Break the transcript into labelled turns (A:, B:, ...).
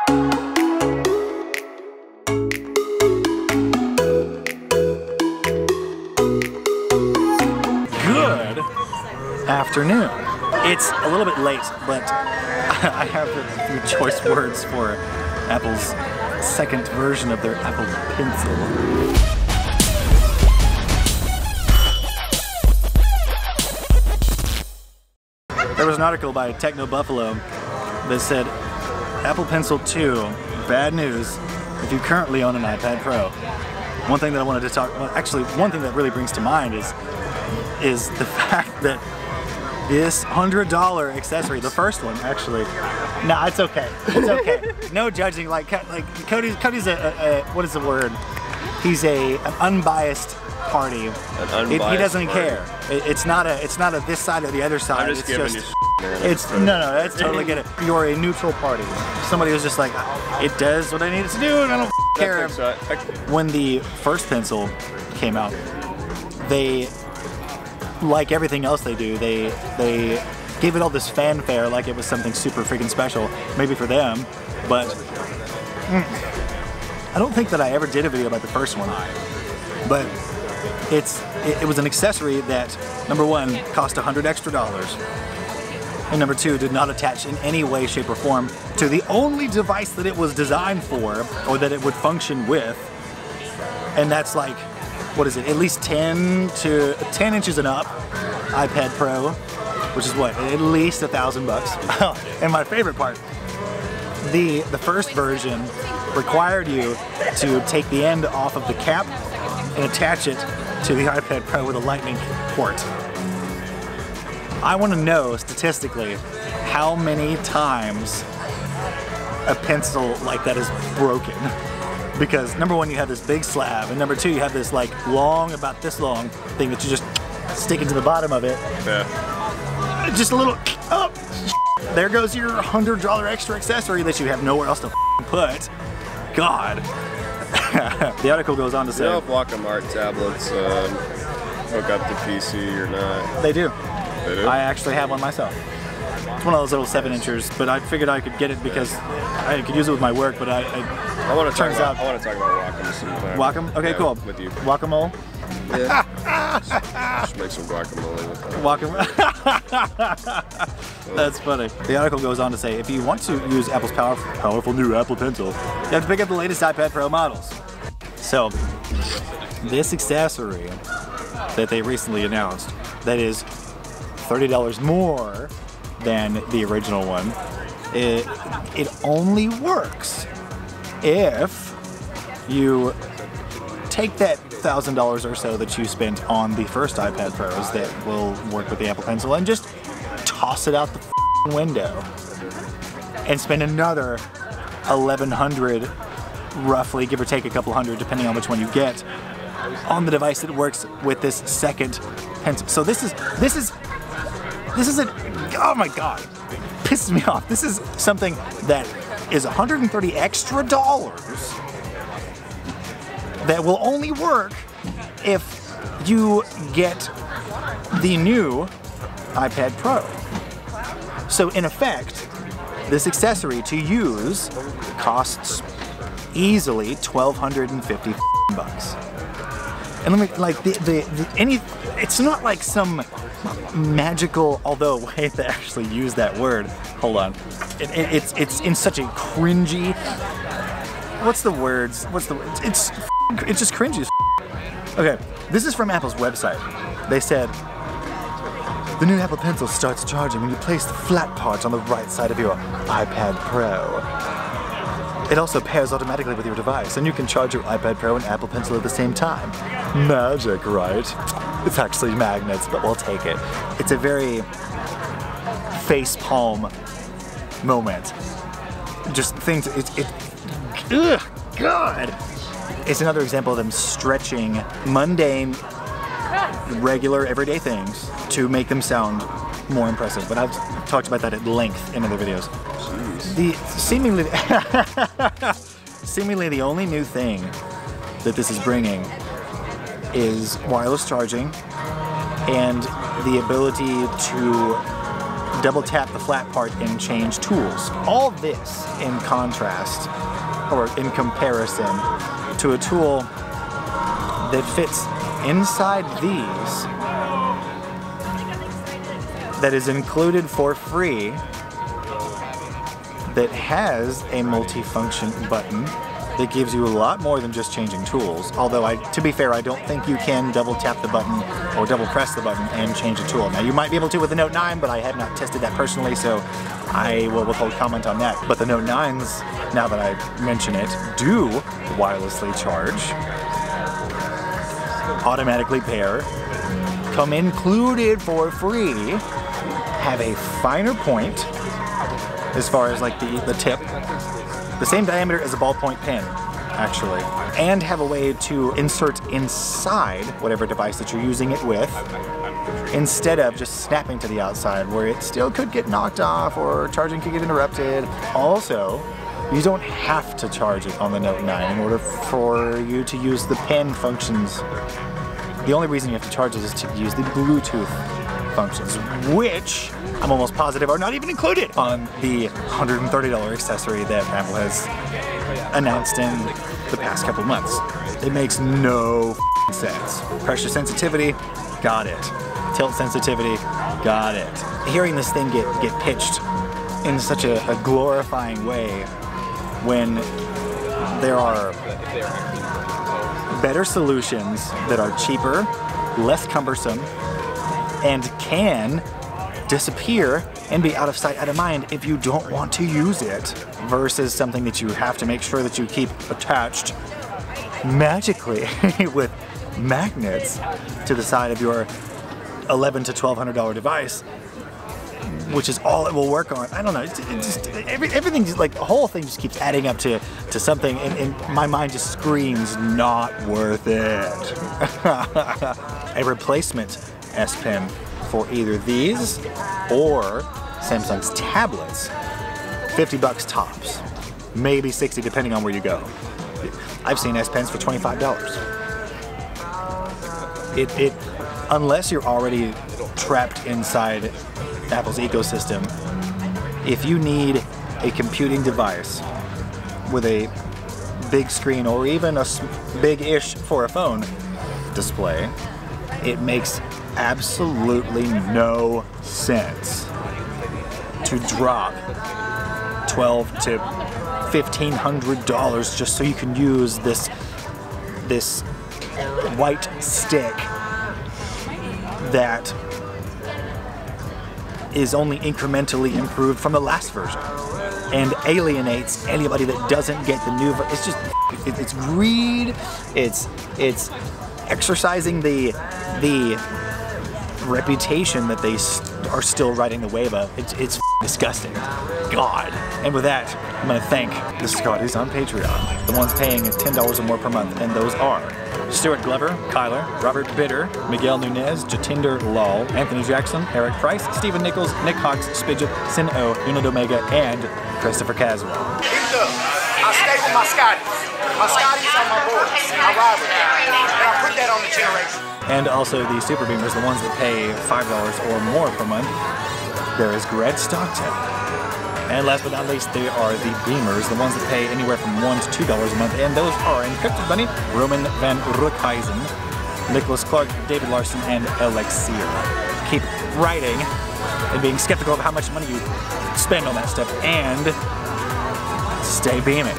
A: Good afternoon. It's a little bit late, but I have a few choice words for Apple's second version of their Apple Pencil. There was an article by Techno Buffalo that said, Apple Pencil 2, bad news if you currently own an iPad Pro. One thing that I wanted to talk about, actually one thing that really brings to mind is the fact that this $100 accessory, the first one actually, nah, it's okay, it's okay. No judging, like Cody's what is the word? He's an unbiased party. He doesn't care. It's not a this side or the other side.
B: I'm just giving you
A: no, that's totally get it. You're a neutral party. Somebody who's just like, it does what I need it to do and I don't care. When the first pencil came out, they, like everything else they do, they gave it all this fanfare like it was something super freaking special, maybe for them, but I don't think that I ever did a video about the first one. But it was an accessory that, number one, cost $100 extra, and number two, did not attach in any way, shape, or form to the only device that it was designed for, or that it would function with, and that's like, what is it, at least 10 inches and up iPad Pro, which is what, at least $1,000. And my favorite part, the first version required you to take the end off of the cap and attach it to the iPad Pro with a lightning port. I want to know statistically how many times a pencil like that is broken. Because number one, you have this big slab, and number two, you have this like long, about this long thing that you just stick into the bottom of it. Yeah. Just a little, oh, there goes your $100 extra accessory that you have nowhere else to put. God. The article goes on to say,
B: you know if Wacom Art tablets hook up to PC or not?
A: They do.
B: They do?
A: I actually have one myself. It's one of those little 7-inchers, but I figured I could get it because I could use it with my work, but
B: I want to talk about Wacom sometime.
A: Wacom? Okay,
B: yeah,
A: cool.
B: With you.
A: Guacamole?
B: Yeah. Just make some guacamole with that.
A: That's funny. The article goes on to say, if you want to use Apple's powerful new Apple Pencil, you have to pick up the latest iPad Pro models. So, this accessory that they recently announced, that is $30 more than the original one, it only works if you take that $1,000 or so that you spent on the first iPad Pros that will work with the Apple Pencil and just toss it out the window and spend another $1,100, roughly, give or take a couple hundred depending on which one you get, on the device that works with this second pencil. So this is oh my god, it pisses me off. This is something that is $130 extra that will only work if you get the new iPad Pro. So in effect, this accessory to use costs easily $1,250 bucks. And let me, like, it's not like some magical, although way they actually use that word. Hold on. It's in such a cringy, what's the words? It's just cringy as Okay, this is from Apple's website. They said, the new Apple Pencil starts charging when you place the flat part on the right side of your iPad Pro. It also pairs automatically with your device, and you can charge your iPad Pro and Apple Pencil at the same time. Magic, right? It's actually magnets, but we'll take it. It's a very face-palm moment. Just things, ugh, God! It's another example of them stretching mundane, regular, everyday things to make them sound more impressive. But I've talked about that at length in other videos. Seemingly the only new thing that this is bringing is wireless charging and the ability to double tap the flat part and change tools. All this in contrast, or in comparison, to a tool that fits inside these, that is included for free, that has a multi-function button that gives you a lot more than just changing tools. Although, to be fair, I don't think you can double tap the button or double press the button and change a tool. Now, you might be able to with the Note 9, but I have not tested that personally, so I will withhold comment on that. But the Note 9s, now that I mention it, do wirelessly charge, automatically pair, come included for free, have a finer point as far as like the tip, the same diameter as a ballpoint pen, actually, and have a way to insert inside whatever device that you're using it with, instead of just snapping to the outside where it still could get knocked off or charging could get interrupted. Also, you don't have to charge it on the Note 9 in order for you to use the pen functions. The only reason you have to charge it is to use the Bluetooth functions, which I'm almost positive are not even included on the $130 accessory that Apple has announced in the past couple months. It makes no sense. Pressure sensitivity, got it. Tilt sensitivity, got it. Hearing this thing get pitched in such a glorifying way when there are better solutions that are cheaper, less cumbersome, and can disappear and be out of sight, out of mind if you don't want to use it, versus something that you have to make sure that you keep attached magically with magnets to the side of your $1,100 to $1,200 device, which is all it will work on. I don't know, everything just, like, the whole thing just keeps adding up to something, and my mind just screams not worth it. A replacement S Pen for either these or Samsung's tablets, $50 tops, maybe 60 depending on where you go. I've seen S Pens for $25. Unless you're already trapped inside Apple's ecosystem, if you need a computing device with a big screen or even a big-ish for a phone display, it makes absolutely no sense to drop $1,200 to $1,500 just so you can use this white stick that is only incrementally improved from the last version and alienates anybody that doesn't get the new version. It's just, it's greed, it's exercising the reputation that they are still riding the wave of. It's disgusting. God. And with that, I'm gonna thank the Scotties on Patreon, the ones paying $10 or more per month, and those are Stuart Glover, Kyler, Robert Bitter, Miguel Nunez, Jatinder Lal, Anthony Jackson, Eric Price, Stephen Nichols, Nick Hawks, Spidget, Sin O, Unid Omega, and Christopher Caswell.
C: I stay with my Scotties. My Scotties on my board. I ride with them. And I put that on the generation.
A: And also the Super Beamers, the ones that pay $5 or more per month. There is Greg Stockton. And last but not least, they are the Beamers, the ones that pay anywhere from $1 to $2 a month. And those are Encrypted Bunny, Roman Van Rookhuizen, Nicholas Clark, David Larson, and Elixir. Keep writing and being skeptical of how much money you spend on that stuff, and stay beaming.